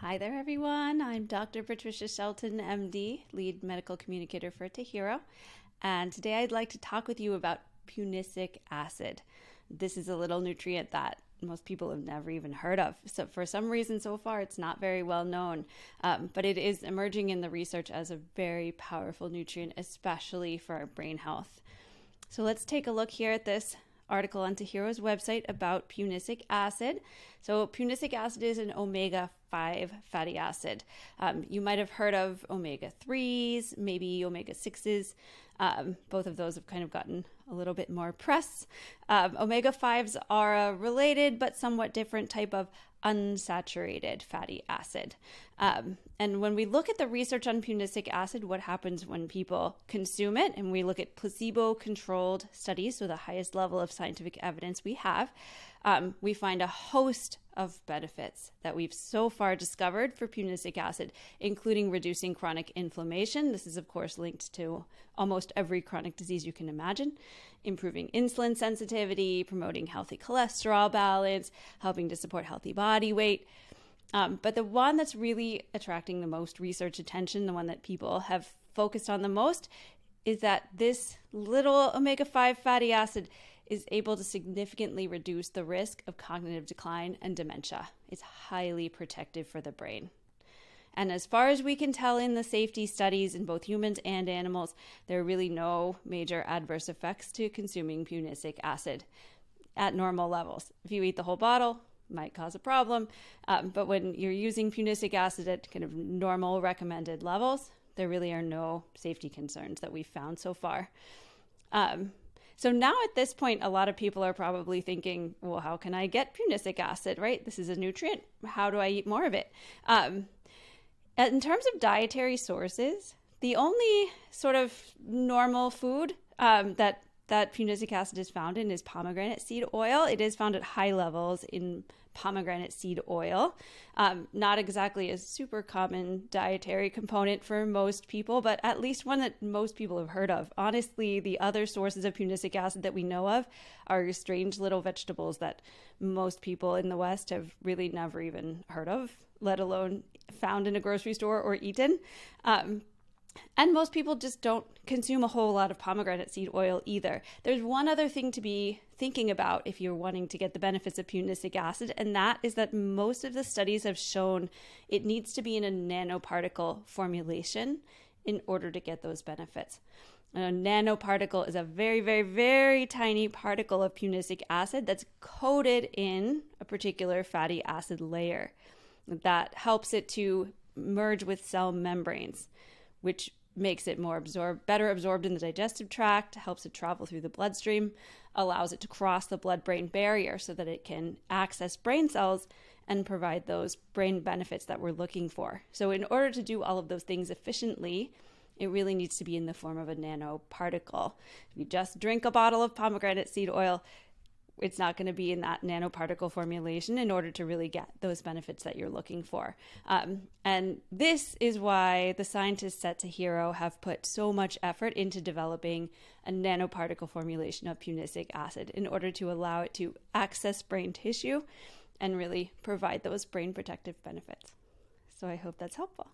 Hi there, everyone. I'm Dr. Patricia Shelton, MD, lead medical communicator for Tahiro. And today I'd like to talk with you about punicic acid. This is a little nutrient that most people have never even heard of. So for some reason so far, it's not very well known, but it is emerging in the research as a very powerful nutrient, especially for our brain health. So let's take a look here at this article on Tahiro's website about punicic acid. So punicic acid is an omega-5 fatty acid. You might have heard of omega-3s, maybe omega-6s. Both of those have kind of gotten a little bit more press. Omega-5s are a related but somewhat different type of unsaturated fatty acid. And when we look at the research on punicic acid, what happens when people consume it, and we look at placebo-controlled studies, so the highest level of scientific evidence we have, we find a host of benefits that we've so far discovered for punicic acid, including reducing chronic inflammation. This is, of course, linked to almost every chronic disease you can imagine, improving insulin sensitivity, promoting healthy cholesterol balance, helping to support healthy body weight. But the one that's really attracting the most research attention, the one that people have focused on the most, is that this little omega-5 fatty acid is able to significantly reduce the risk of cognitive decline and dementia. It's highly protective for the brain. And as far as we can tell in the safety studies in both humans and animals, there are really no major adverse effects to consuming punicic acid at normal levels. If you eat the whole bottle, it might cause a problem. But when you're using punicic acid at kind of normal recommended levels, there really are no safety concerns that we've found so far. So now at this point, a lot of people are probably thinking, well, how can I get punicic acid, right? This is a nutrient. How do I eat more of it? In terms of dietary sources, the only sort of normal food that punicic acid is found in is pomegranate seed oil. It is found at high levels in pomegranate seed oil. Not exactly a super common dietary component for most people, but at least one that most people have heard of. Honestly, the other sources of punicic acid that we know of are strange little vegetables that most people in the West have really never even heard of, let alone found in a grocery store or eaten. And most people just don't consume a whole lot of pomegranate seed oil either. There's one other thing to be thinking about if you're wanting to get the benefits of punicic acid, and that is that most of the studies have shown it needs to be in a nanoparticle formulation in order to get those benefits. A nanoparticle is a very, very, very tiny particle of punicic acid that's coated in a particular fatty acid layer that helps it to merge with cell membranes, which makes it better absorbed in the digestive tract, helps it travel through the bloodstream, allows it to cross the blood-brain barrier so that it can access brain cells and provide those brain benefits that we're looking for. So in order to do all of those things efficiently, it really needs to be in the form of a nanoparticle. If you just drink a bottle of pomegranate seed oil, it's not going to be in that nanoparticle formulation in order to really get those benefits that you're looking for. And this is why the scientists at Tahiro have put so much effort into developing a nanoparticle formulation of punicic acid in order to allow it to access brain tissue and really provide those brain protective benefits. So I hope that's helpful.